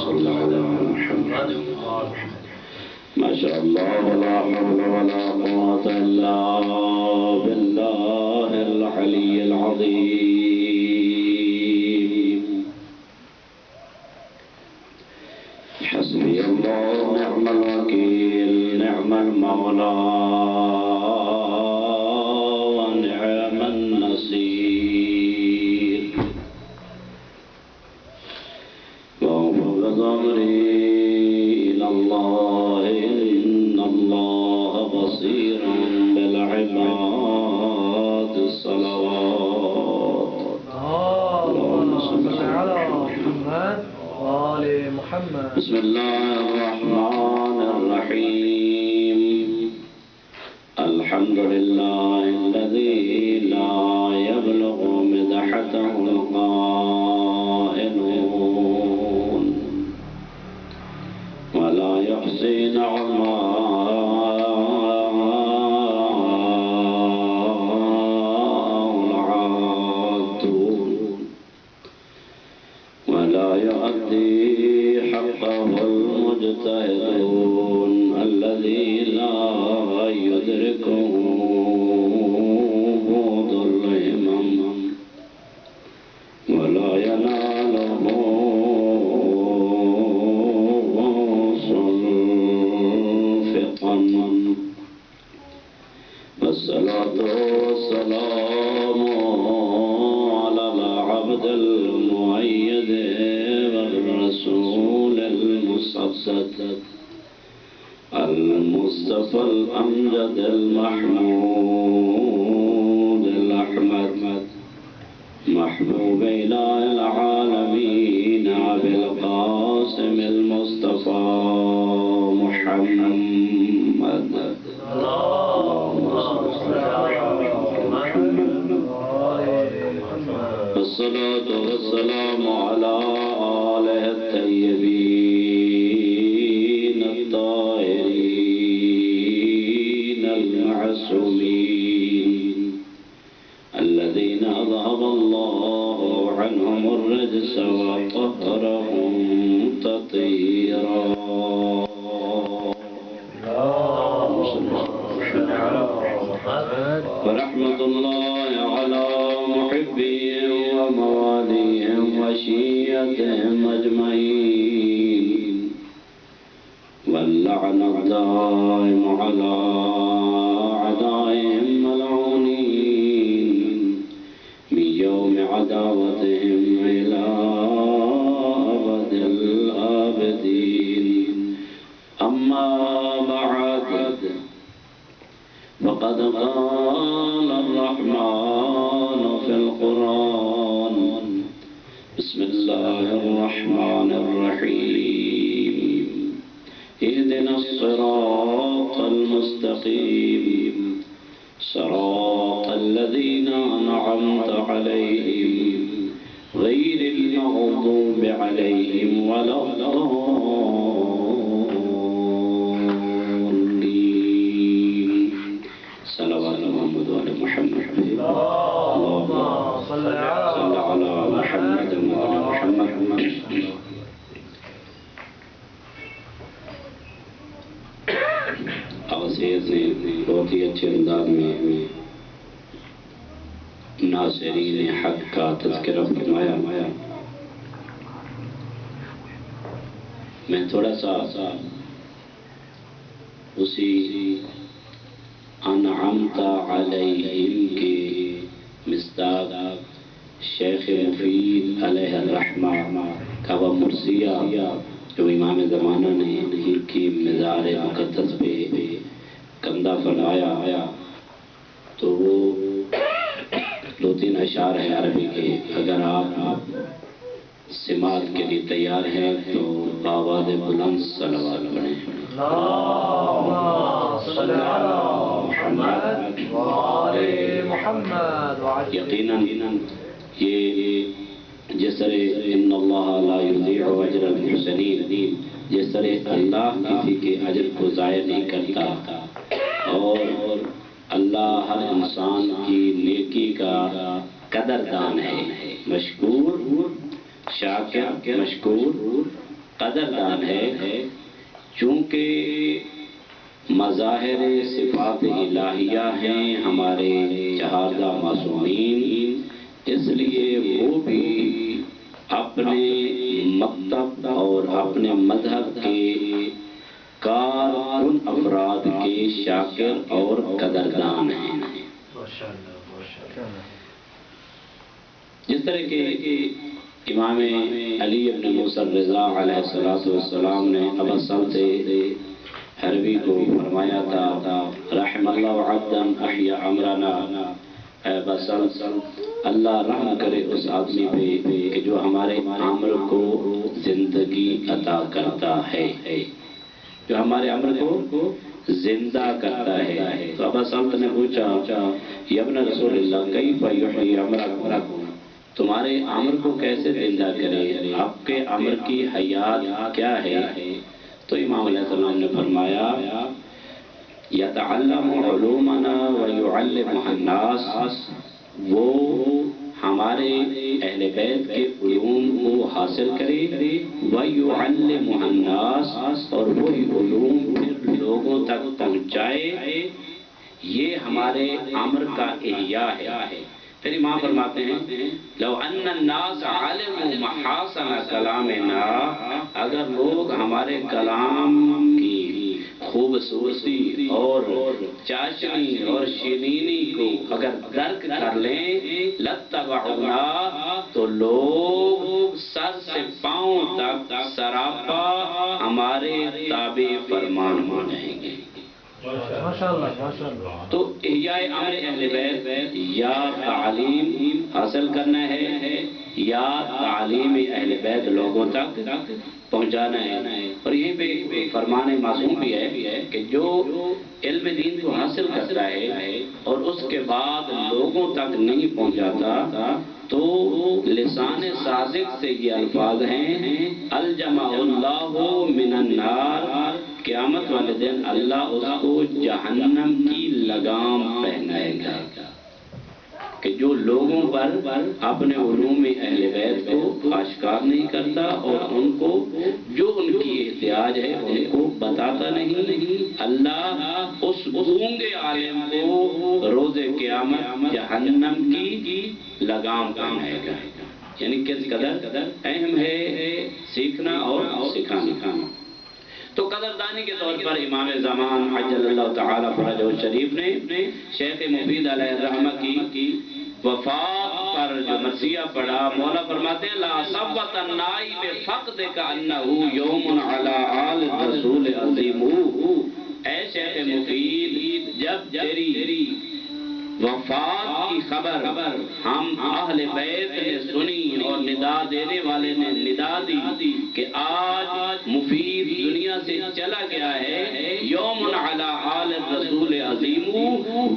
صل على محمد ما شاء الله لا حول ولا قوة إلا بالله العلي العظيم حسبي الله نعم الوكيل نعم المولى ونعم النصير وأفوض أمري إلى الله إن الله بصير بالعباد الصلوات اللهم صل على محمد وآل محمد بسم الله الرحمن الرحيم الحمد لله الذي لا يبلغ مدحته القائلون ولا يحصي نعماءه العادون ولا يؤدي حقه المجتهدون الذي لا يدركه بعد الهمم ولا يناله صلفقا والصلاة والسلام على العبد المؤيد والرسول المصدق المصطفى الأمجد المحمود الأحمد محبوب إله العالمين أبي القاسم المصطفى محمد اللهم صل على محمد والصلاة والسلام على آله الطيبين الطاهرين المعصومين الذين أذهب الله عنهم الرجس وطهرهم تطهيرا ورحمة الله على محبهم ومواليهم وشيعتهم أجمعين واللعن الدائم على أعدائهم ملعونين من يوم عداوتهم إلى أبد الآبدين أما بعد فقد قال الرحمن في القرآن بسم الله الرحمن الرحيم اهدنا الصراط المستقيم صراط الذين أنعمت عليهم غير المغضوب عليهم ولا الضالين صلوات محمد وعلى محمد اللهم صل على محمد وعلى محمد سید نے بہت ہی اچھے انداز میں ناصرین حق کا تذکرہ فرمایا. میں تھوڑا سا اسی انعمت علیہم کے مصداق شیخ مفید علیہ الرحمہ کا وہ مرثیہ جو امام زمانہ نے ان کی مزار مقدس پہ کندہ فرمایا تو وہ دو تین اشعار ہیں عربی کے. اگر آپ سماعت کے لیے تیار ہیں تو آواز بلند صلوات پڑھیں. اللہم صل علی محمد وآل محمد. یقیناً یہ جس طرح ان اللہ لا یضیع اجر المحسنین، جس طرح اللہ کسی کے اجر کو ضائع نہیں کرتا اور اللہ ہر انسان کی نیکی کا قدردان ہے. مشکور شاکر مشکور قدردان ہے، چونکہ مظاہر صفات الہیہ ہیں ہمارے چہاردہ معصومین، اس لیے وہ بھی اپنے مکتب اور اپنے مذہب کے کارکن افراد کے شاکر اور قدردان ہیں۔ جس طرح کہ امام علی بن موسیٰ رضا علیہ السلام نے ابا صلت حربی کو فرمایا تھا، رحم اللہ عبدا احیا امرنا، اے ابا صلت اللہ رحم کرے اس آدمی پہ کہ جو ہمارے امر کو زندگی عطا کرتا ہے، جو ہمارے امر کو زندہ کرتا ہے۔ تو ابا صلت نے پوچھا، یا ابن رسول اللہ کیف یحیی امرکم، تمہارے امر کو کیسے زندہ کرے، آپ کے امر کی حیات کیا ہے؟ تو امام علیہ السلام نے فرمایا، یتعلم علومنا ویعلمها الناس، وہ ہمارے اہل بیت کے علوم کو حاصل کرے، ویعلمها الناس، اور وہی علوم پھر لوگوں تک پہنچائے، یہ ہمارے امر کا احیاء ہے۔ پھر امام فرماتے ہیں، لو ان الناس علموا محاسن کلامنا، اگر لوگ ہمارے کلام کی خوبصورتی اور چاشنی اور شیرینی کو اگر درک کر لیں، لاتبعونا، تو لوگ سر سے پاؤں تک سراپا ہمارے تابع فرمان ہو جائیں گے۔ تو احیاء امر اہل بیت یا تعلیم حاصل کرنا ہے یا تعلیم اہل بیت لوگوں تک پہنچانا ہے۔ اور یہیں پہ فرمان معصوم بھی ہے کہ جو علم دین کو حاصل کرتا ہے اور اس کے بعد لوگوں تک نہیں پہنچاتا، تو لسان صادق سے یہ الفاظ ہیں، الجمع اللہ من النار، قیامت والے دن اللہ اس کو جہنم کی لگام پہنائے گا، کہ جو لوگوں پر اپنے علوم اہل بیت کو آشکار نہیں کرتا اور ان کو جو ان کی احتیاج ہے ان کو بتاتا نہیں، اللہ اس گونگے عالم کو روز قیامت جہنم کی لگام پہنائے گا۔ یعنی کس قدر اہم ہے سیکھنا اور سکھانا۔ تو قدردانی کے طور پر امام زمان عجل اللہ تعالی فرجہ الشریف نے شیخ مفید علیہ الرحمہ کی وفات پر جو مرثیہ پڑھا، مولا فرماتے ہیں، لا صبت النائب فقدک انہو یوم علی آل رسول عظیم، اے شیخ مفید جب تیری وفات کی خبر ہم اہل بیت نے سنی اور ندا دینے والے نے ندا دی کہ آج مفید دنیا سے چلا گیا ہے، یوم علی آل رسول عظیم،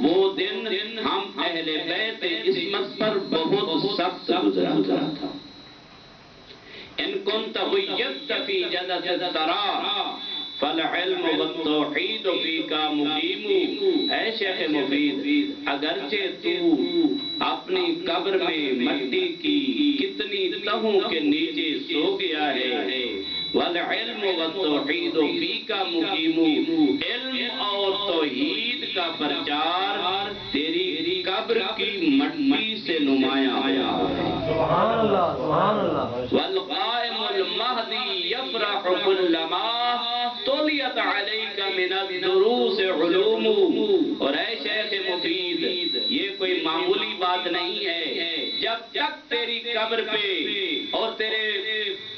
وہ دن ہم اہل بیت عصمت پر بہت سخت گزرا تھا۔ ان کنت غیبت فی جدت الترا فالعلم والتوحید فیکا مقیم، اے شیخ مفید اگرچہ تو اپنی قبر میں مٹی کی کتنی تہوں کے نیچے سو گیا ہے، والعلم والتوحید فیکا مقیم، علم اور توحید کا پرچار تیری قبر کی مٹی سے نمایاں ہوا ہے۔ سبحان اللہ، سبحان اللہ۔ والقائم المہدی یفرح کلما تولیت علیک من الدروس علوم، اور اے شیخ مفید یہ کوئی معمولی بات نہیں ہے، جب تک تیری قبر پہ اور تیرے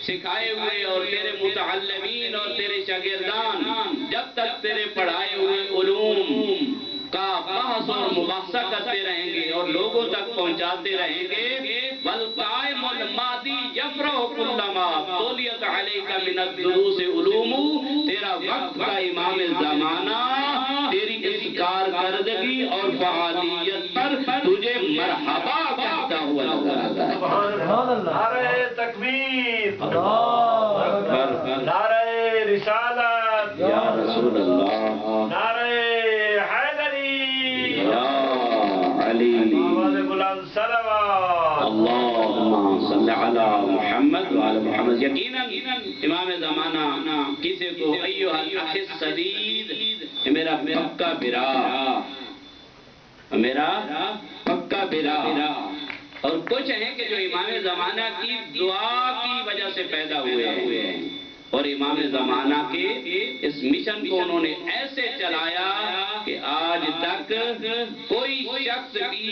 سکھائے ہوئے اور تیرے متعلمین اور تیرے شاگردان جب تک تیرے پڑھائے ہوئے علوم کا بحث اور مباحثہ کرتے رہیں گے اور لوگوں تک پہنچاتے رہیں گے، والقائم المادی یفرح کلما تولیت علیک من الدروس علوم، تیرا وقت کا امام زمانہ تیری اس کارکردگی اور فعالیت پر تجھے مرحبا کہتا ہوا نظر آتا ہے۔ سبحان اللہ، نعرہ تکبیر، اللہ اکبر، نعرہ رسالت یا رسول اللہ، نعرہ حیدری یا علی، آواز بلند صلوات، اللہ اللہم صلی علی محمد وعلی محمد. یقیناً امام زمانہ کسی کو ایھا الاخ الصدید، میرا پکا برا، میرا پکا برا. اور کچھ ہیں کہ جو امام زمانہ کی دعا کی وجہ سے پیدا ہوئے ہیں، اور امام زمانہ کے اس مشن کو انہوں نے ایسے چلایا کہ آج تک کوئی شخص بھی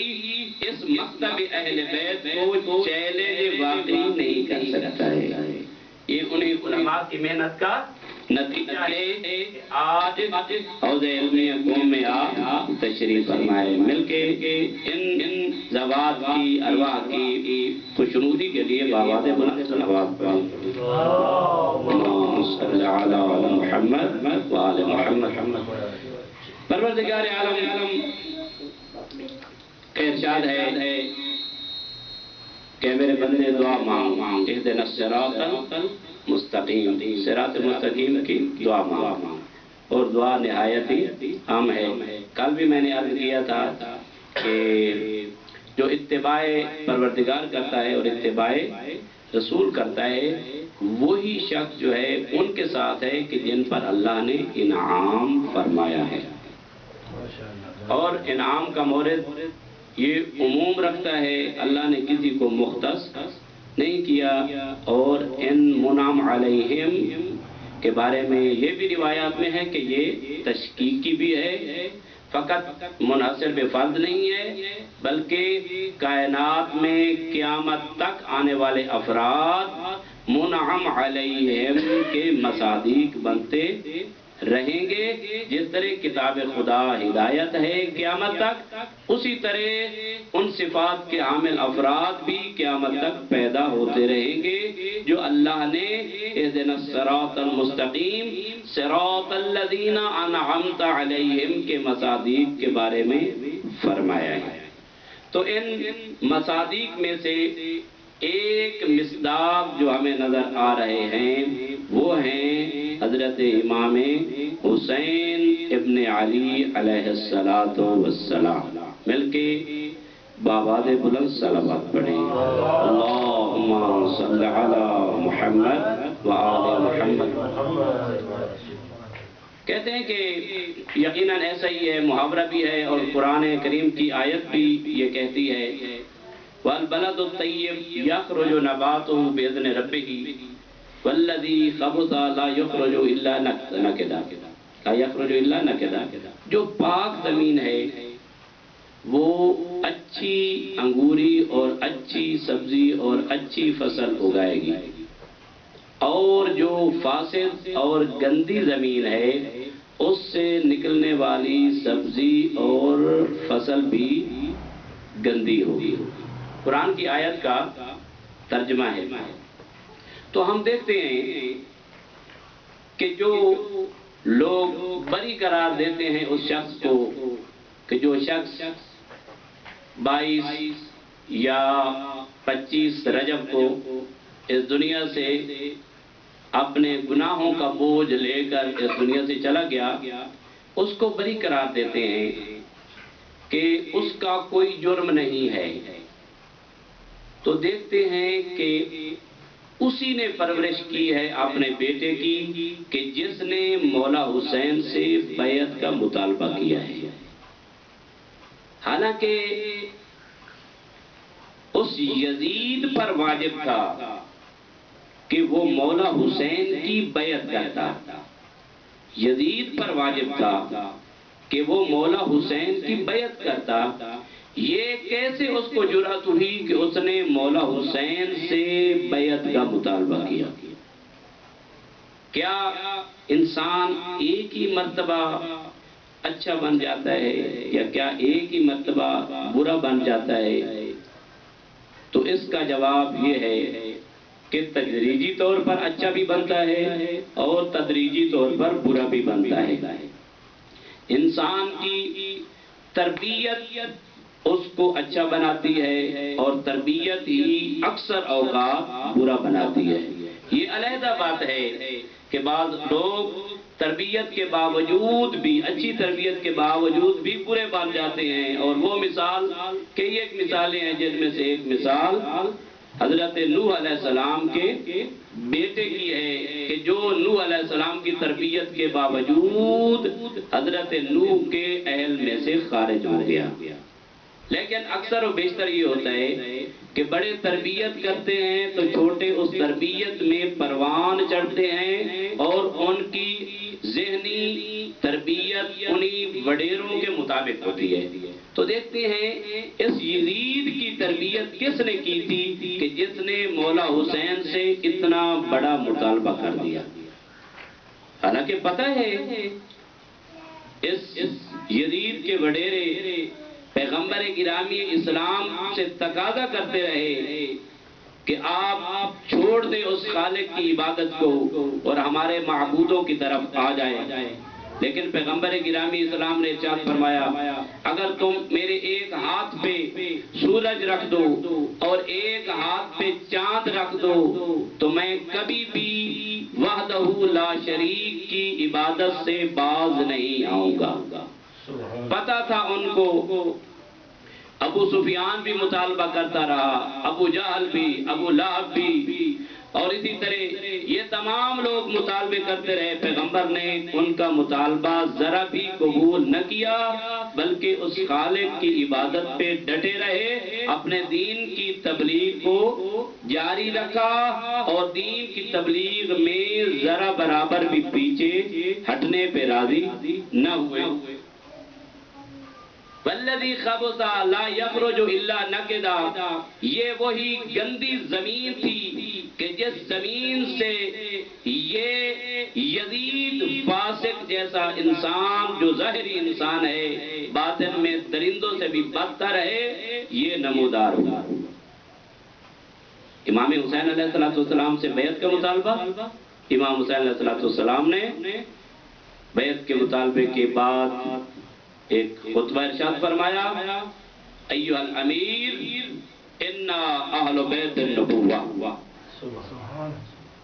اس مکتب اہل بیت کو چیلنج واقعی نہیں کر سکتا ہے. یہ انہیں علماء کی محنت کا نتیجہ ہے کہ آج حوض علمیہ قوم میں آپ تشریف فرمائے. مل کے ان زوات کی ارواح کی خوشنودی کے لیے بآواز بلند صلوات پڑھیں. اللہم صلی علی محمد وآل محمد. پروردگار عالم کا ارشاد ہے کہ میرے بندے دعا مانگ، اہدنا الصراط المستقیم، صراط مستقیم کی دعا مانگ. اور دعا نہایت ہی عام ہے. کل بھی میں نے عرض کیا تھا کہ جو اتباع پروردگار کرتا ہے اور اتباع رسول کرتا ہے، وہی شخص جو ہے ان کے ساتھ ہے کہ جن پر اللہ نے انعام فرمایا ہے. اور انعام کا مورد یہ عموم رکھتا ہے، اللہ نے کسی کو مختص نہیں کیا. اور ان منعم علیہم کے بارے میں یہ بھی روایات میں ہے کہ یہ تشکیکی بھی ہے، فقط منحصر بے فرد نہیں ہے، بلکہ کائنات میں قیامت تک آنے والے افراد منعم علیہم کے مصادیق بنتے رہیں گے. جس طرح کتاب خدا ہدایت ہے قیامت تک، اسی طرح ان صفات کے حامل افراد بھی قیامت تک پیدا ہوتے رہیں گے جو اللہ نے اہدنا الصراط المستقیم صراط الذین انعمت علیہم کے مصادیق کے بارے میں فرمایا ہے. تو ان مصادیق میں سے ایک مصداق جو ہمیں نظر آ رہے ہیں وہ ہیں حضرت امام حسین ابن علی علیہ السلام. مل کے بآواز بلند صلوات پڑھیں. اللہم صلی علی محمد وآل محمد. کہتے ہیں کہ یقیناً ایسا ہی ہے، محاورہ بھی ہے، اور قرآن کریم کی آیت بھی یہ کہتی ہے وَالْبَلَدُ الطَّيِّبُ يَخْرُجُ نَبَاتُهُ بِإِذْنِ رَبِّهِ وَالَّذِي خَبُثَ لَا يَخْرُجُ إِلَّا نَكِدًا. جو پاک زمین ہے وہ اچھی انگوری اور اچھی سبزی اور اچھی فصل اگائے گی، اور جو فاسد اور گندی زمین ہے اس سے نکلنے والی سبزی اور فصل بھی گندی ہوگی. قرآن کی آیت کا ترجمہ ہے. تو ہم دیکھتے ہیں کہ جو لوگ بری قرار دیتے ہیں اس شخص کو کہ جو شخص 22 یا 25 رجب کو اس دنیا سے اپنے گناہوں کا بوجھ لے کر اس دنیا سے چلا گیا، اس کو بری قرار دیتے ہیں کہ اس کا کوئی جرم نہیں ہے. تو دیکھتے ہیں کہ اسی نے پرورش کی ہے اپنے بیٹے کی کہ جس نے مولا حسین سے بیعت کا مطالبہ کیا ہے. حالانکہ اس یزید پر واجب تھا کہ وہ مولا حسین کی بیعت کرتا. یزید پر واجب تھا کہ وہ مولا حسین کی بیعت کرتا. یہ کیسے اس کو جرأت ہوئی کہ اس نے مولا حسین سے بیعت کا مطالبہ کیا؟ کیا انسان ایک ہی مرتبہ اچھا بن جاتا ہے یا کیا ایک ہی مرتبہ برا بن جاتا ہے؟ تو اس کا جواب یہ ہے کہ تدریجی طور پر اچھا بھی بنتا ہے اور تدریجی طور پر برا بھی بنتا ہے. انسان کی تربیت اس کو اچھا بناتی ہے اور تربیت ہی اکثر اوقات برا بناتی ہے. یہ علیحدہ بات ہے کہ بعض لوگ تربیت کے باوجود بھی، اچھی تربیت کے باوجود بھی برے بن جاتے ہیں، اور وہ مثال کئی ایک مثالیں ہیں جن میں سے ایک مثال حضرت نوح علیہ السلام کے بیٹے کی ہے کہ جو نوح علیہ السلام کی تربیت کے باوجود حضرت نوح کے اہل میں سے خارج ہو گیا۔ لیکن اکثر و بیشتر یہ ہوتا ہے کہ بڑے تربیت کرتے ہیں تو چھوٹے اس تربیت میں پروان چڑھتے ہیں اور ان کی ذہنی تربیت انہی وڈیروں کے مطابق ہوتی ہے۔ تو دیکھتے ہیں اس یزید کی تربیت کس نے کی تھی کہ جس نے مولا حسین سے اتنا بڑا مطالبہ کر دیا۔ حالانکہ پتہ ہے اس یزید کے وڈیرے پیغمبر گرامی اسلام سے تقاضا کرتے رہے کہ آپ چھوڑ دیں اس خالق کی عبادت کو اور ہمارے معبودوں کی طرف آ جائیں، لیکن پیغمبر گرامی اسلام نے ارشاد فرمایا اگر تم میرے ایک ہاتھ پہ سورج رکھ دو اور ایک ہاتھ پہ چاند رکھ دو تو میں کبھی بھی وحدہ لا شریک کی عبادت سے باز نہیں آؤں گا۔ پتا تھا ان کو، ابو سفیان بھی مطالبہ کرتا رہا، ابو جہل بھی، ابو لہب بھی، اور اسی طرح یہ تمام لوگ مطالبے کرتے رہے۔ پیغمبر نے ان کا مطالبہ ذرا بھی قبول نہ کیا بلکہ اس خالق کی عبادت پہ ڈٹے رہے، اپنے دین کی تبلیغ کو جاری رکھا اور دین کی تبلیغ میں ذرا برابر بھی پیچھے ہٹنے پہ راضی نہ ہوئے۔ والذی خبث لا یخرج الا نکدا، یہ وہی گندی زمین تھی کہ جس زمین سے یہ یزید فاسق جیسا انسان جو ظاہری انسان ہے باطن میں درندوں سے بھی بدتر ہے یہ نمودار ہوا۔ امام حسین علیہ السلام سے بیعت کا مطالبہ، امام حسین علیہ السلام نے بیعت کے مطالبے کے بعد ایک خطبہ ارشاد فرمایا ایھا الامیر انا اہل بیت النبوہ،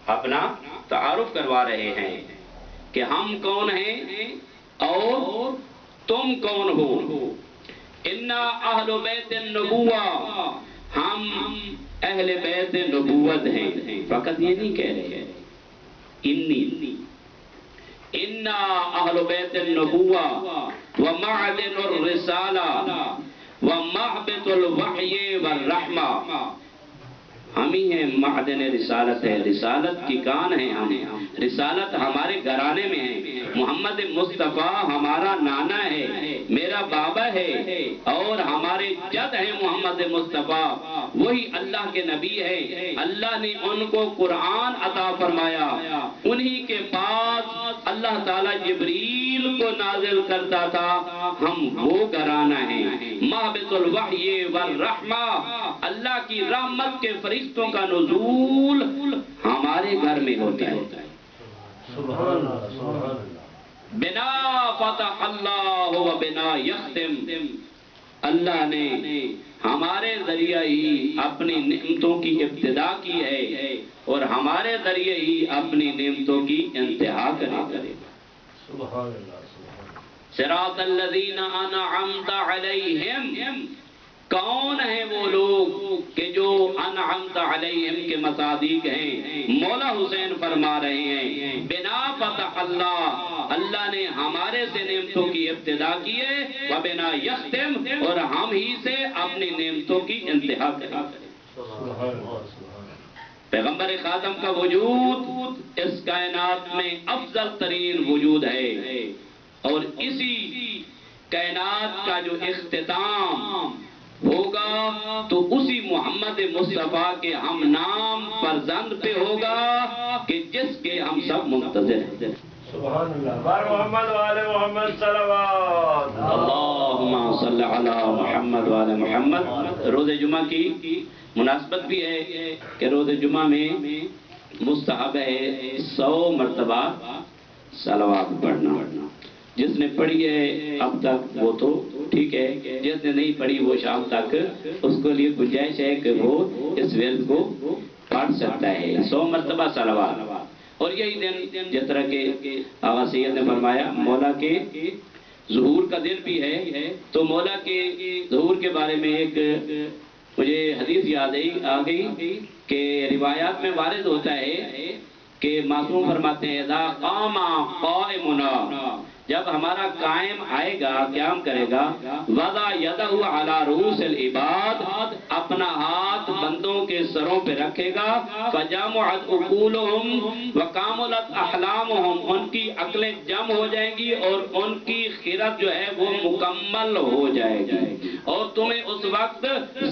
اپنا تعارف کروا رہے ہیں کہ ہم کون ہیں اور تم کون ہو۔ انا اہل بیت النبوہ، ہم اہل بیت نبوت ہیں، فقط یہ نہیں کہہ رہے انی انا اہل بیت النبوہ ومعدن الرسالہ ومحبت الوحی والرحمہ، ہم ہی ہیں، معدن رسالت ہے، رسالت کی کان ہیں ہم، رسالت ہمارے گھرانے میں ہے، محمد مصطفیٰ ہمارا نانا ہے، میرا بابا ہے اور ہمارے جد ہیں محمد مصطفیٰ، وہی اللہ کے نبی ہے، اللہ نے ان کو قرآن عطا فرمایا، انہی کے پاس اللہ تعالیٰ جبریل کو نازل کرتا تھا، ہم وہ گھرانہ ہیں، محبت الوحی والرحمہ، اللہ کی رحمت کے فرشتوں کا نزول ہمارے گھر میں ہوتا ہے۔ سبحان اللہ، بنا فتح اللہ و بنا یختم، اللہ نے ہمارے ذریعہ ہی اپنی نعمتوں کی ابتدا کی ہے اور ہمارے ذریعے ہی اپنی نعمتوں کی انتہا کرے۔ سبحان اللہ، صراط الذین انعمت علیہم، کون ہیں وہ لوگ کہ جو انعمت علیہم کے مصادیق ہیں؟ مولا حسین فرما رہے ہیں بنا فتح اللہ، اللہ نے ہمارے سے نعمتوں کی ابتدا کی ہے، وبنا یختم، اور ہم ہی سے اپنی نعمتوں کی انتہا کریں۔ پیغمبر خاتم کا وجود اس کائنات میں افضل ترین وجود ہے اور اسی کائنات کا جو اختتام ہوگا تو اسی محمد مصطفیٰ کے ہم نام فرزند پہ ہوگا کہ جس کے ہم سب منتظر ہیں۔ سبحان اللہ، بار محمد وآل محمد صلوات اللہم صلی علی محمد وآل محمد۔ روز جمعہ کی مناسبت بھی ہے کہ روز جمعہ میں مستحب ہے 100 مرتبہ صلوات پڑھنا، جس نے پڑھی ہے اب تک وہ تو ٹھیک ہے، جس نے نہیں پڑھی وہ شام تک اس کو لیے گنجائش ہے کہ وہ اس ورد کو پڑھ سکتا ہے، 100 مرتبہ صلوات۔ اور یہی دن جس طرح کہ آغا سید نے فرمایا مولا کے ظہور کا دن بھی ہے، تو مولا کے ظہور کے بارے میں ایک مجھے حدیث یاد آ گئی کہ روایات میں وارد ہوتا ہے کہ معصوم فرماتے ہیں اذا قام قائمنا، جب ہمارا قائم آئے گا، قیام کرے گا، وضع یدہ علی رؤوس العباد، اپنا ہاتھ بندوں کے سروں پہ رکھے گا، فجمعت عقولهم وکاملت احلامهم، ان کی عقلیں جمع ہو جائیں گی اور ان کی خیرت جو ہے وہ مکمل ہو جائے گی، اور تمہیں اس وقت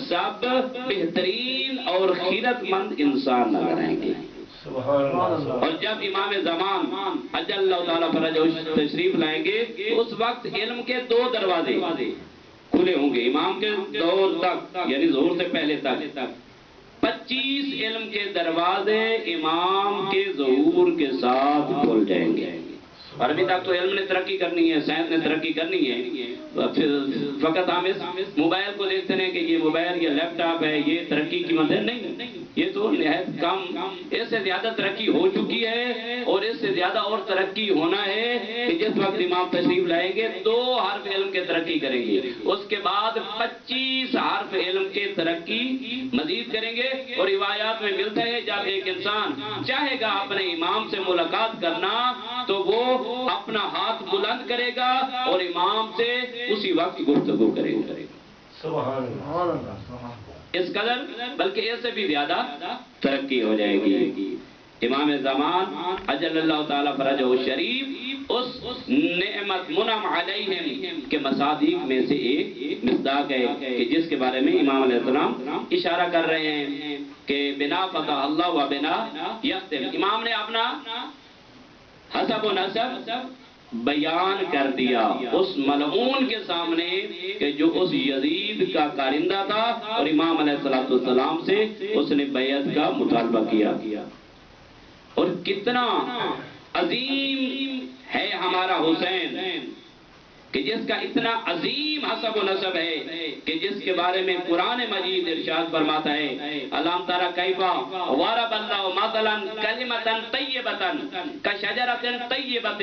سب بہترین اور خیرت مند انسان نظر آئیں گے۔ اور جب امام زمان اجل اللہ تعالیٰ فرجہ تشریف لائیں گے، اس وقت علم کے 2 دروازے کھلے ہوں گے امام کے دور تک، یعنی ظہور سے پہلے تک 25 علم کے دروازے امام کے ظہور کے ساتھ کھل جائیں گے۔ اور ابھی تک تو علم نے ترقی کرنی ہے، سائنس نے ترقی کرنی ہے، فقط ہم اس موبائل کو دیکھتے ہیں کہ یہ موبائل، یہ لیپ ٹاپ ہے، یہ ترقی کی مدد نہیں، یہ تو نہایت کم، اس سے زیادہ ترقی ہو چکی ہے، اور اس سے زیادہ اور ترقی ہونا ہے کہ جس وقت امام تشریف لائیں گے 2 حرف علم کے ترقی کریں گے، اس کے بعد 25 حرف علم کے ترقی مزید کریں گے۔ اور روایات میں ملتا ہے جب ایک انسان چاہے گا اپنے امام سے ملاقات کرنا تو وہ اپنا ہاتھ بلند کرے گا اور امام سے اسی وقت گفتگو کرے گا۔ سبحان اللہ، اس قدر بلکہ اس سے بھی زیادہ ترقی ہو جائے گی۔ امام زمان اجل اللہ تعالیٰ فرجہ شریف اس نعمت منعم علیہم کے مصادیق میں سے ایک مصداق ہے کہ جس کے بارے میں امام علیہ السلام اشارہ کر رہے ہیں کہ بنا فتح اللہ و بنا یختم، امام نے اپنا حسب و نسب بیان کر دیا اس ملعون کے سامنے کہ جو اس یزید کا کارندہ تھا، اور امام علیہ السلام سے اس نے بیعت کا مطالبہ کیا۔ اور کتنا عظیم ہے ہمارا حسین کہ جس کا اتنا عظیم حسب و نسب ہے کہ جس کے بارے میں قرآن مجید ارشاد فرماتا ہے الم تر کیف ضرب اللہ مثلا کلمۃ طیبۃ کشجرۃ طیبۃ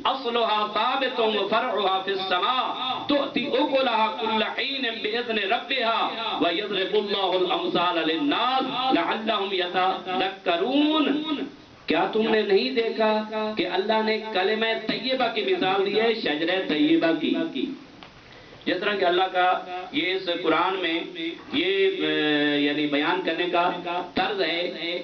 اصلها ثابت وفرعها في السماء تؤتي اکلها كل حين باذن ربها ويضرب الله الامثال للناس لعلهم يتذكرون۔ کیا تم نے نہیں دیکھا کہ اللہ نے کلمہ طیبہ کی مثال دی ہے، شجرہ طیبہ کی، جس طرح کہ اللہ کا یہ اس قرآن میں یہ یعنی بیان کرنے کا طرز ہے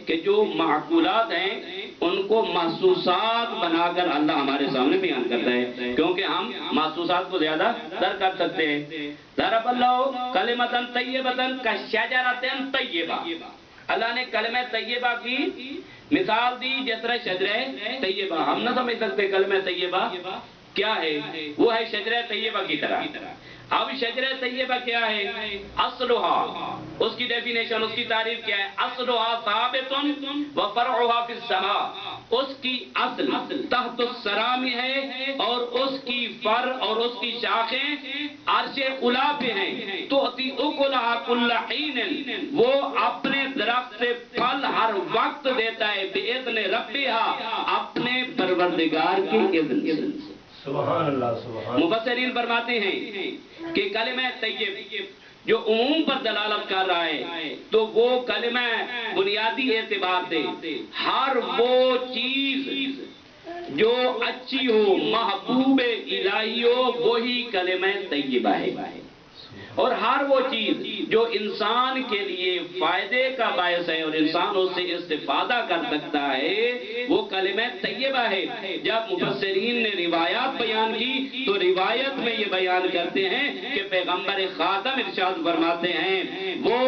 کہ جو معقولات ہیں ان کو محسوسات بنا کر اللہ ہمارے سامنے بیان کرتا ہے، کیونکہ ہم محسوسات کو زیادہ درک کر سکتے ہیں۔ ضرب اللہ کلمۃ طیبۃ کشجرۃ طیبہ، اللہ نے کلمہ طیبہ کی مثال دی جس طرح شجرہ طیبہ۔ ہم نہ سمجھ سکتے کلمہ طیبہ کیا ہے، وہ ہے شجرہ طیبہ کی طرح۔ اب شجرہ طیبہ کیا ہے؟ اصلها، اس کی ڈیفینیشن، اس کی تعریف کیا ہے؟ اصلها ثابت وفرعها فی السماء، اس کی اصل تحت الثری میں ہے اور اس کی فر اور اس کی شاخیں عرش اولی پہ ہیں۔ تؤتی اکلها کل حین، وہ اپنے درخت سے پھل ہر وقت دیتا ہے، باذن ربها، اپنے پروردگار کے اذن سے۔ سبحان اللہ، سبحان۔ مفسرین فرماتے ہیں کہ کلمہ طیب جو عموم پر دلالت کر رہا ہے تو وہ کلمہ بنیادی اعتبار سے ہر وہ چیز جو اچھی ہو، محبوب الہی ہو، وہی کلمہ طیبہ ہے، اور ہر وہ چیز جو انسان کے لیے فائدے کا باعث ہے اور انسان اس سے استفادہ کر سکتا ہے وہ کلمہ طیبہ ہے۔ جب مفسرین نے روایات بیان کی تو روایت میں یہ بیان کرتے ہیں کہ پیغمبر خاتم ارشاد فرماتے ہیں وہ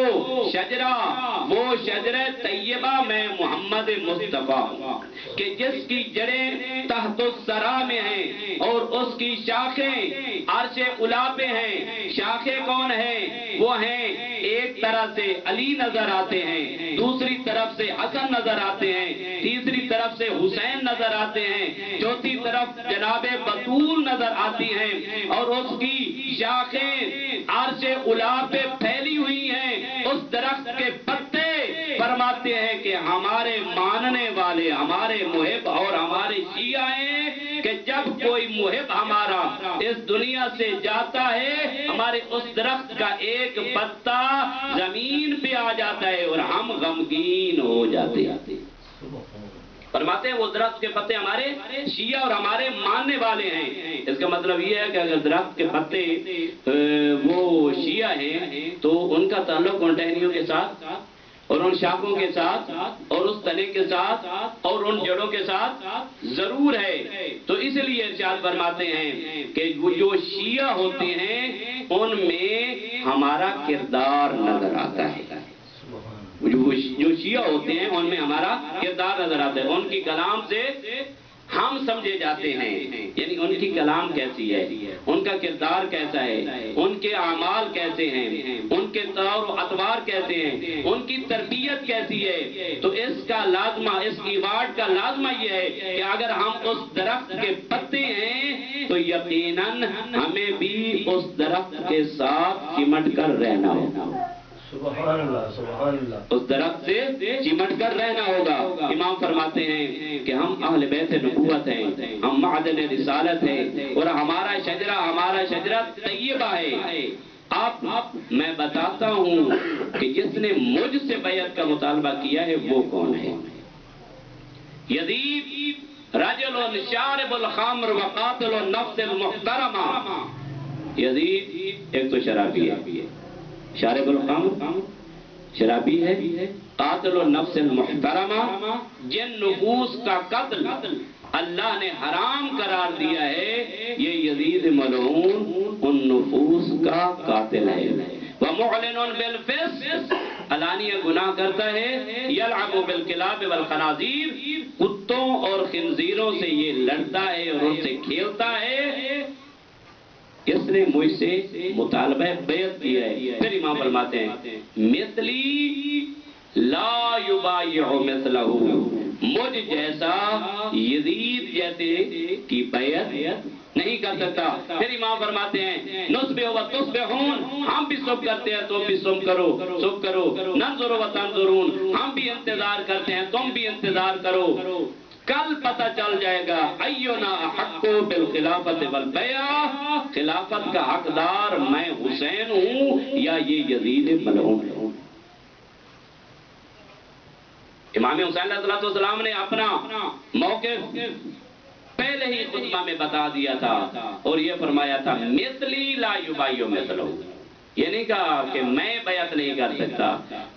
شجرہ طیبہ میں محمد مصطفیٰ ہوں کہ جس کی جڑیں تحت الثری میں ہیں اور اس کی شاخیں عرش اولی پہ ہیں۔ شاخیں کون ہیں؟ وہ ہیں ایک طرف سے علی نظر آتے ہیں، دوسری طرف سے حسن نظر آتے ہیں، تیسری طرف سے حسین نظر آتے ہیں، چوتھی طرف جناب بطول نظر آتی ہیں، اور اس کی شاخیں عرش اولی پہ پھیلی ہوئی ہیں۔ اس درخت کے پتے فرماتے ہیں کہ ہمارے ماننے والے، ہمارے محب محب اور ہمارے شیعہ ہیں کہ جب کوئی محب ہمارا اس دنیا سے جاتا ہے ہمارے اس درخت کا ایک پتا زمین پہ آ جاتا ہے اور ہم غمگین ہو جاتے ہیں۔ فرماتے ہیں وہ درخت کے پتے ہمارے شیعہ اور ہمارے ماننے والے ہیں۔ اس کا مطلب یہ ہے کہ اگر درخت کے پتے وہ شیعہ ہیں تو ان کا تعلق ان ٹہنیوں کے ساتھ اور ان شاخوں کے ساتھ اور اس تنے کے ساتھ اور ان جڑوں کے ساتھ ضرور ہے۔ تو اس لیے ارشاد فرماتے ہیں کہ وہ جو شیعہ ہوتے ہیں ان میں ہمارا کردار نظر آتا ہے۔ جو شیعہ ہوتے ہیں ان میں ہمارا کردار نظر آتا ہے، ان کی کلام سے ہم سمجھے جاتے ہیں، یعنی ان کی کلام کیسی ہے، ان کا کردار کیسا ہے، ان کے اعمال کیسے ہیں، ان کے طور و اطوار کیسے ہیں، ان کی تربیت کیسی ہے۔ تو اس کا لازمہ، اس ایوارڈ کا لازمہ یہ ہے کہ اگر ہم اس درخت کے پتے ہیں تو یقیناً ہمیں بھی اس درخت کے ساتھ چمٹ کر رہنا ہوگا، سبحان اللہ سبحان اللہ، اس درخت سے چمٹ کر رہنا ہوگا۔ امام فرماتے ہیں کہ ہم اہل بیت نبوت ہیں، ہم معدن رسالت ہیں اور ہمارا شجرہ طیبہ ہے۔ آپ میں بتاتا ہوں کہ جس نے مجھ سے بیعت کا مطالبہ کیا ہے وہ کون ہے؟ یزید رجل شارب الخمر وقاتل النفس المحترمہ۔ یزید ایک تو شرابی ہے، شارب الخمر شرابی ہے، قاتل النفس المحترمہ، جن نفوس کا قتل اللہ نے حرام قرار دیا ہے یہ یزید ملعون ان نفوس کا قاتل ہے۔ وَمُعْلِنٌ بِالْفِسْقِ، علانیہ گناہ کرتا ہے، یلعب بالکلاب والخنازیر، کتوں اور خنزیروں سے یہ لڑتا ہے اور ان سے کھیلتا ہے۔ اس نے مجھ سے مطالبہ بیعت کیا ہے۔ پھر امام فرماتے ہیں مثلی لا یبایع مثلہ، مجھ جیسا یزید جیسے کی بیعت نہیں کر سکتا۔ پھر امام فرماتے ہیں نصبح و تصبحون، ہم بھی صبح کرتے ہیں تم بھی صبح کرو، ننظر و تنظرون، ہم بھی انتظار کرتے ہیں تم بھی انتظار کرو۔ کل پتہ چل جائے گا اینا حق بالخلافت والبیعہ، خلافت کا حقدار میں حسین ہوں یا یہ یزید ملعون ہے۔ امام حسین علیہ السلام نے اپنا موقف پہلے ہی خطبہ میں بتا دیا تھا اور یہ فرمایا تھا مثلی لا یبایع مثلہ، یہ نہیں کہا کہ میں بیعت نہیں کر سکتا۔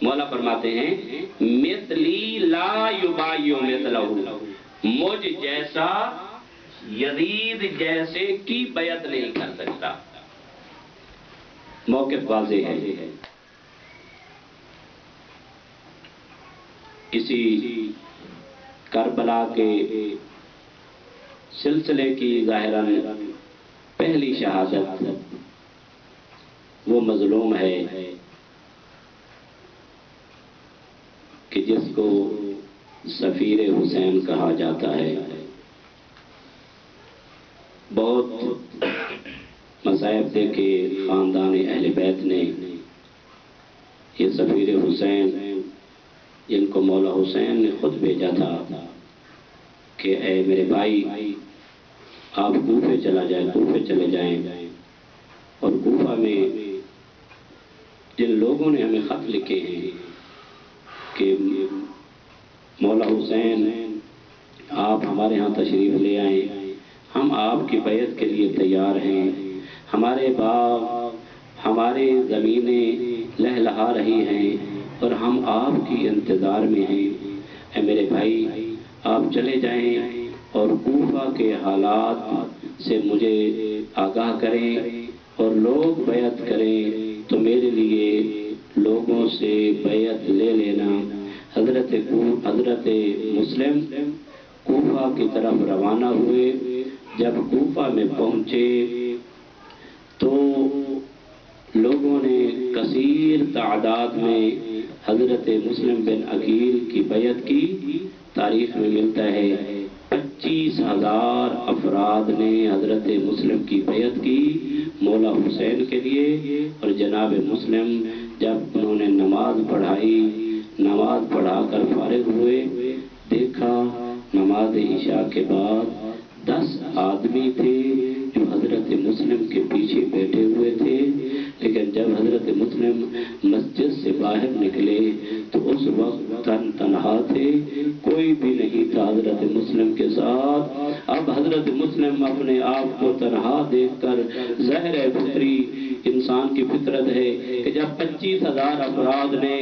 مولا فرماتے ہیں مثلی لا یبایع مثلہ، مجھ جیسا یزید جیسے کی بیعت نہیں کر سکتا۔ موقف واضح ہے۔ اسی کربلا کے سلسلے کی ظاہراً پہلی شہادت وہ مظلوم ہے کہ جس کو سفیر حسین کہا جاتا ہے۔ بہت مصائب دیکھے خاندان اہل بیت نے یہ سفیر حسین جن کو مولا حسین نے خود بھیجا تھا کہ اے میرے بھائی آپ کوفے چلے جائیں، اور کوفہ میں جن لوگوں نے ہمیں خط لکھے ہیں کہ مولا حسین آپ ہمارے ہاں تشریف لے آئیں، ہم آپ کی بیعت کے لیے تیار ہیں، ہمارے باغ ہماری زمینیں لہلہا رہی ہیں اور ہم آپ کی انتظار میں ہیں۔ اے میرے بھائی آپ چلے جائیں اور کوفہ کے حالات سے مجھے آگاہ کریں اور لوگ بیعت کریں تو میرے لیے لوگوں سے بیعت لے لینا۔ حضرت مسلم کوفہ کی طرف روانہ ہوئے۔ جب کوفہ میں پہنچے تو لوگوں نے کثیر تعداد میں حضرت مسلم بن عقیل کی بیعت کی۔ تاریخ میں ملتا ہے 25,000 افراد نے حضرت مسلم کی بیعت کی مولا حسین کے لیے، اور جناب مسلم جب انہوں نے نماز پڑھائی، نماز پڑھا کر فارغ ہوئے، دیکھا نماز عشاء کے بعد 10 آدمی تھے جو حضرت مسلم کے پیچھے بیٹھے ہوئے تھے، لیکن جب حضرت مسلم مسجد سے باہر نکلے تو اس وقت تنہا تھے، کوئی بھی نہیں تھا حضرت مسلم کے ساتھ۔ اب حضرت مسلم اپنے آپ کو تنہا دیکھ کر، ظاہر ہے فطری انسان کی فطرت ہے کہ جب 25,000 افراد نے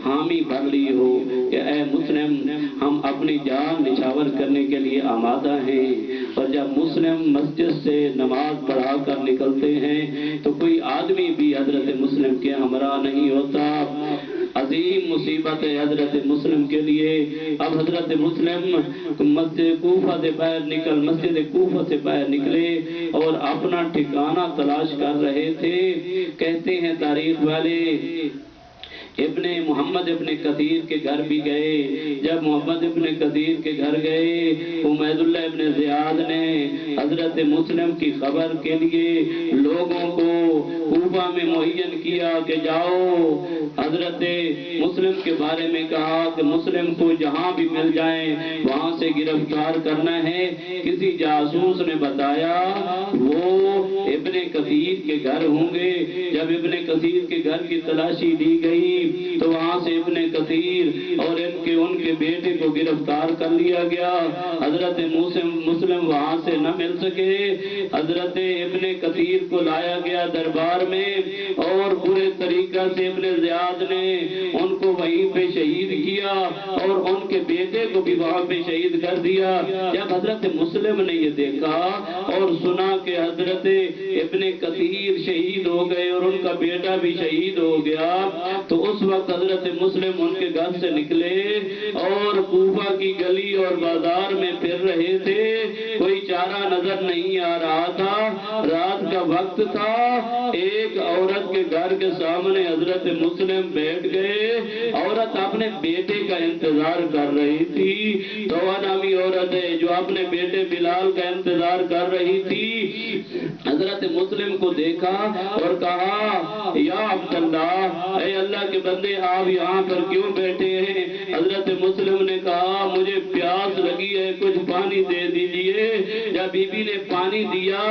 حامی بھر لی ہو کہ اے مسلم ہم اپنی جان نچھاور کرنے کے لیے آمادہ ہیں، اور جب مسلم مسجد سے نماز پڑھا کر نکلتے ہیں تو کوئی آدمی بھی حضرت مسلم کے ہمراہ نہیں ہوتا، عظیم مصیبت ہے حضرت مسلم کے لیے۔ اب حضرت مسلم مسجد کوفہ سے باہر نکلے اور اپنا ٹھکانہ تلاش کر رہے تھے۔ کہتے ہیں تاریخ والے ابن محمد ابن کثیر کے گھر بھی گئے۔ جب محمد ابن کثیر کے گھر گئے، عمید اللہ ابن زیاد نے حضرت مسلم کی خبر کے لیے لوگوں کو کوفہ میں معین کیا کہ جاؤ، حضرت مسلم کے بارے میں کہا کہ مسلم کو جہاں بھی مل جائیں وہاں سے گرفتار کرنا ہے۔ کسی جاسوس نے بتایا وہ ابن کثیر کے گھر ہوں گے۔ جب ابن کثیر کے گھر کی تلاشی لی گئی تو وہاں سے ابن کثیر اور ان کے بیٹے کو گرفتار کر لیا گیا۔ حضرت مسلم وہاں سے نہ مل سکے، حضرت ابن کثیر کو لایا گیا دربار میں، اور برے طریقہ سے ابن زیاد نے ان کو وہیں پہ شہید کیا اور ان کے بیٹے کو بھی وہاں پہ شہید کر دیا۔ جب حضرت مسلم نے یہ دیکھا اور سنا کہ حضرت ابن کثیر شہید ہو گئے اور ان کا بیٹا بھی شہید ہو گیا، تو اس وقت حضرت مسلم ان کے گھر سے نکلے اور کوفہ کی گلی اور بازار میں پھر رہے تھے۔ کوئی چارہ نظر نہیں آ رہا تھا، رات کا وقت تھا۔ ایک عورت کے گھر کے سامنے حضرت مسلم بیٹھ گئے۔ عورت اپنے بیٹے کا انتظار کر رہی تھی، توبہ نامی عورت ہے جو اپنے بیٹے بلال کا انتظار کر رہی تھی۔ حضرت مسلم کو دیکھا اور کہا یا عبداللہ، اے اللہ کے بندے آپ یہاں پر کیوں بیٹھے ہیں؟ حضرت مسلم نے کہا مجھے پیاس لگی ہے، کچھ پانی دے دیجئے۔ جب بی بی نے پانی دیا،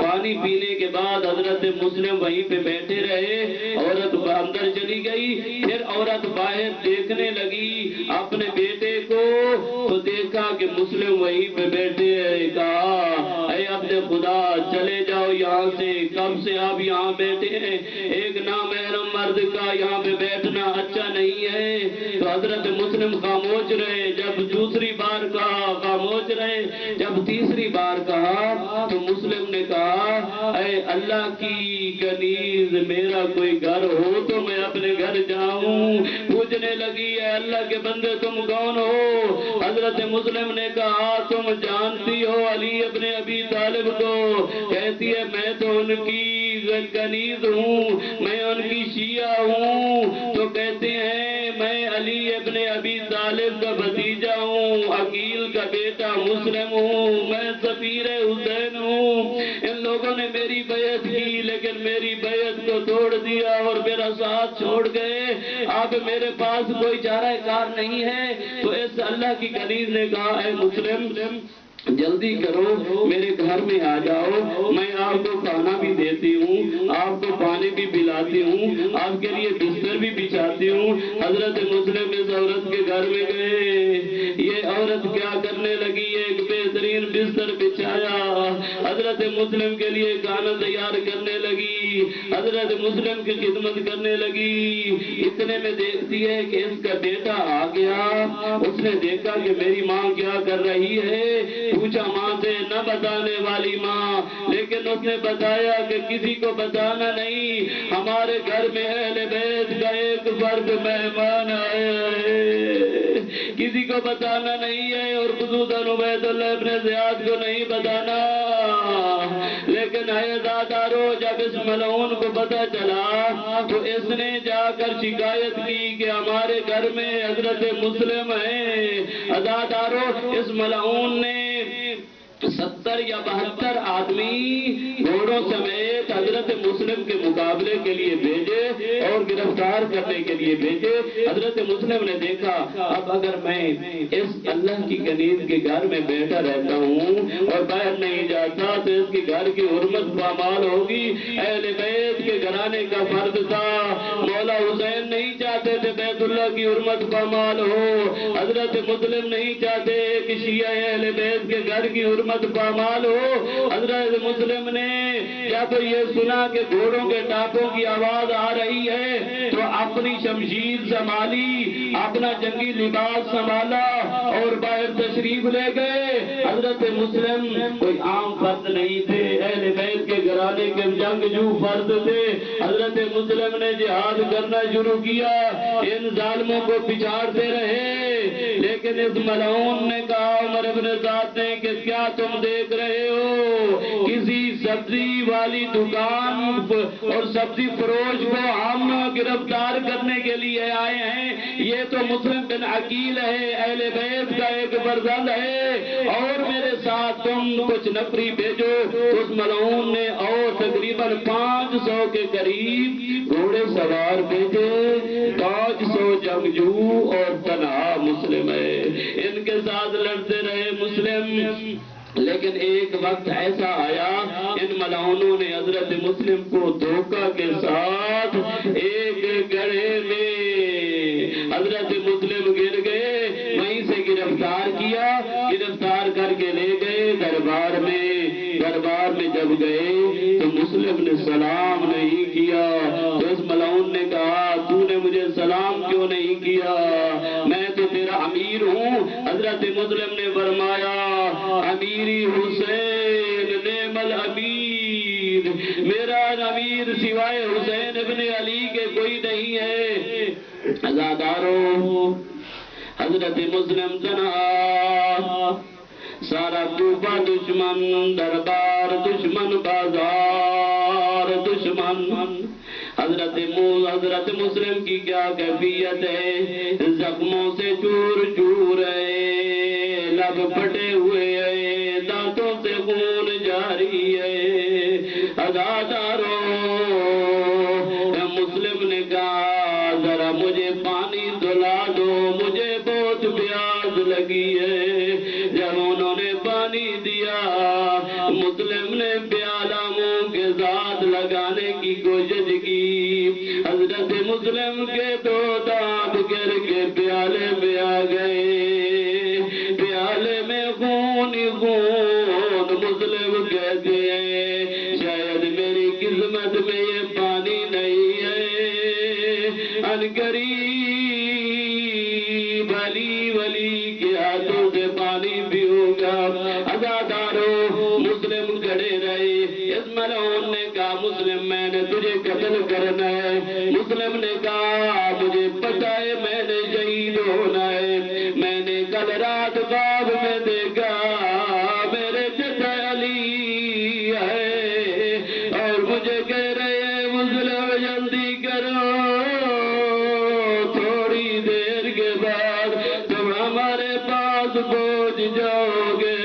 پانی پینے کے بعد حضرت مسلم وہیں پہ بیٹھے رہے۔ عورت اندر چلی گئی، پھر عورت باہر دیکھنے لگی اپنے بیٹے کو، تو دیکھا کہ مسلم وہیں پہ بیٹھے ہیں۔ کہا اے عبد خدا چلے جاؤ یہاں سے، کب سے آپ یہاں بیٹھے ہیں؟ ایک نامحرم مرد کا یہاں پہ بیٹھنا اچھا نہیں ہے۔ تو حضرت مسلم خاموش رہے، جب دوسری بار کہا خاموش رہے، جب تیسری بار کہا تو مسلم نے کہا اے اللہ کی کنیز میرا کوئی گھر ہو تو میں اپنے گھر جاؤں۔ پوچھنے لگی اے اللہ کے بندے تم کون ہو؟ حضرت مسلم نے کہا تم جانتی ہو علی ابن ابی طالب کو؟ کہتی ہے میں تو ان کی کنیز ہوں، میں ان کی شیعہ ہوں۔ تو کہتے ہیں میں علی ابن ابی طالب کا بھتیجا ہوں، عقیل کا بیٹا مسلم ہوں، میں سفیر حسین ہوں۔ ان لوگوں نے میری بیعت کی لیکن میری بیعت کو توڑ دیا اور میرا ساتھ چھوڑ گئے۔ اب میرے پاس کوئی چارہ کار نہیں ہے۔ تو اس اللہ کی کنیز نے کہا اے مسلم جلدی کرو میرے گھر میں آ جاؤ، میں آپ کو کھانا بھی دیتی ہوں، آپ کو پانی بھی پلاتی ہوں، آپ کے لیے بستر بھی بچھاتی ہوں۔ حضرت مسلم اس عورت کے گھر میں گئے۔ یہ عورت کیا کرنے لگی؟ ایک بہترین بستر بچھایا، حضرت مسلم کے لیے کھانا تیار کرنے لگی، حضرت مسلم کی خدمت کرنے لگی۔ اتنے میں دیکھتی ہے کہ اس کا بیٹا آ گیا۔ اس نے دیکھا کہ میری ماں کیا کر رہی ہے، پوچھا ماں سے، نہ بتانے والی ماں، لیکن اس نے بتایا کہ کسی کو بتانا نہیں، ہمارے گھر میں اہل بیت کا ایک فرد مہمان آیا ہے، کسی کو بتانا نہیں ہے، اور خصوصاً عبید اللہ ابن زیاد کو نہیں بتانا۔ لیکن اے دادارو جب اس ملعون کو پتہ چلا تو اس نے جا کر شکایت کی کہ ہمارے گھر میں حضرت مسلم ہیں۔ دادارو اس ملعون نے 70 یا 72 آدمی گھوڑوں سمیت حضرت حضرت مسلم کے مقابلے کے لیے بھیجے اور گرفتار کرنے کے لیے بھیجے۔ حضرت مسلم نے دیکھا اب اگر میں اس اللہ کی کنیز کے گھر میں بیٹھا رہتا ہوں اور باہر نہیں جاتا تو اس کے گھر کی حرمت پامال ہوگی۔ اہل بیت کے گھرانے کا فرد تھا، مولا حسین نہیں چاہتے تھے بیت اللہ کی حرمت پامال ہو، حضرت مسلم نہیں چاہتے کہ شیعہ اہل بیت کے گھر کی حرمت پامال ہو۔ حضرت مسلم نے جب یہ سنا کہ گھوڑوں کے ٹاپوں کی آواز آ رہی ہے تو اپنی شمشیر سنبھالی، اپنا جنگی لباس سنبھالا اور باہر تشریف لے گئے۔ حضرت مسلم کوئی عام فرد نہیں تھے، اہل بیت کے گھرانے کے جنگجو فرد تھے۔ حضرت مسلم نے جہاد کرنا شروع کیا، ان ظالموں کو پچھاڑتے رہے، لیکن اس ملعون نے کہا عمر ابن سعد نے کہ کیا تم دیکھ رہے ہو، کسی سبزی والی دکان اور سبزی فروش کو ہم گرفتار کرنے کے لیے آئے ہیں، یہ تو مسلم بن عقیل ہے، اہل بیت کا ایک فرزند ہے، اور میرے ساتھ تم کچھ نفری بھیجو۔ اس ملعون نے اور تقریباً 500 کے قریب گھوڑے سوار بھیجے، 500 جنگجو اور تنہا مسلم ہے، ان کے ساتھ لڑتے رہے مسلم۔ لیکن ایک وقت ایسا آیا ان ملعونوں نے حضرت مسلم کو دھوکہ کے ساتھ ایک گڑھے میں حضرت مسلم گر گئے، وہیں سے گرفتار کیا، گرفتار کر کے لے گئے دربار میں۔ دربار میں جب گئے تو مسلم نے سلام نہیں کیا، تو اس ملعون نے کہا تو نے مجھے سلام کیوں نہیں کیا، میں تو تیرا امیر ہوں۔ حضرت مسلم نے فرمایا امیری حسین نعم الامیر، میرا امیر سوائے حسین ابن علی کے کوئی نہیں ہے۔ عزادارو حضرت مسلم تنہا، سارا کوفہ دشمن، دربار دشمن، بازار دشمن۔ حضرت مسلم کی کیا کیفیت ہے، زخموں سے چور چور ہے، لب پھٹے ہوئے ہے، دانتوں سے خون جاری ہے۔ عزادارو مسلم نے کہا ذرا مجھے پانی دلا دو، مجھے بہت پیاس لگی ہے۔ جب انہوں نے پانی دیا، مسلم نے پیالہ منہ کے ساتھ لگانے کی کوشش کی، حضرت مسلم کے 2 دانت گر کے پیالے میں آ گئے، پیالے میں خون ہی خون۔ مسلم کہتے ہیں شاید میری قسمت میں یہ پانی نہیں ہے، عنقریب علی ولی کے ہاتھوں سے پانی پیوگا۔ عزادارو مسلم کھڑے رہے، اس ملعون نے کہا مسلم میں نے تجھے قتل کرنا ہے۔ مسلم نے کہا مجھے پتہ ہے میں نے شہید ہونا ہے، میں نے کل رات خواب میں دیکھا میرے چچا علی ہے اور مجھے کہہ رہے ہیں مسلم جلدی کرو، تھوڑی دیر کے بعد تم ہمارے پاس پہنچ جاؤ گے۔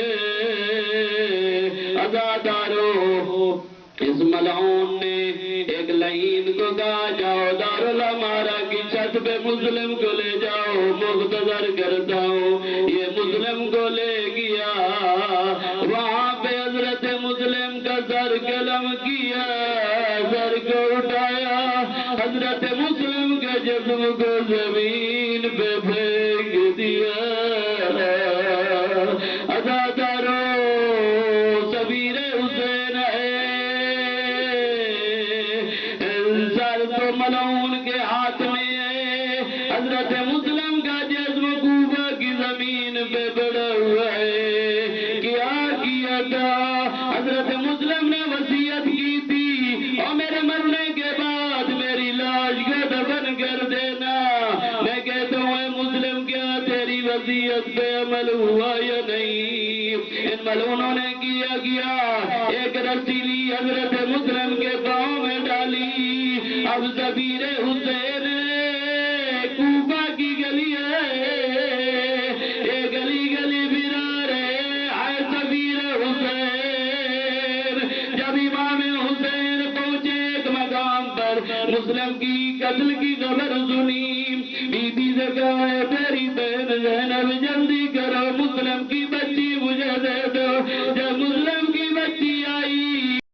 عزادارو اس ملعون نے ایک لعین کو کہا جاؤ دارالامارہ کی چھت پہ مسلم کو لے جاؤ، مختصر کرتا ہوں۔ یہ مسلم کو لے گیا، وہاں پہ حضرت مسلم کا سر قلم کیا، سر کو اٹھایا، حضرت مسلم کے جسم کو زمین پہ پھینک دیا۔ عزادارو سبیر حسین ہے، سر تو ملعون کے ہاتھ میں ہے، حضرت مسلم کا جسم کوفہ کی زمین پہ پڑا ہوا ہے۔ کیا تھا حضرت مسلم نے وصیت کی تھی اور میرے مرنے کے بعد میری لاش کا دفن کر دینا۔ میں کہتا ہوں اے مسلم کیا تیری وصیت پہ عمل ہوا یا نہیں؟ ان ملعونوں نے کیا ایک رسی لی، حضرت مسلم کے پاؤں میں ڈالی، اب سبیر حسین کوفہ کی گلی ہے، یہ گلی گلی پھرا رہے آئے سبیر حسین۔ جب امام حسین پہنچے پر مسلم کی قتل کی خبر سنی، بی بی سے کہا ہے میری بہن زینب جلدی کرو مسلم کی بچی مجھے دے دو۔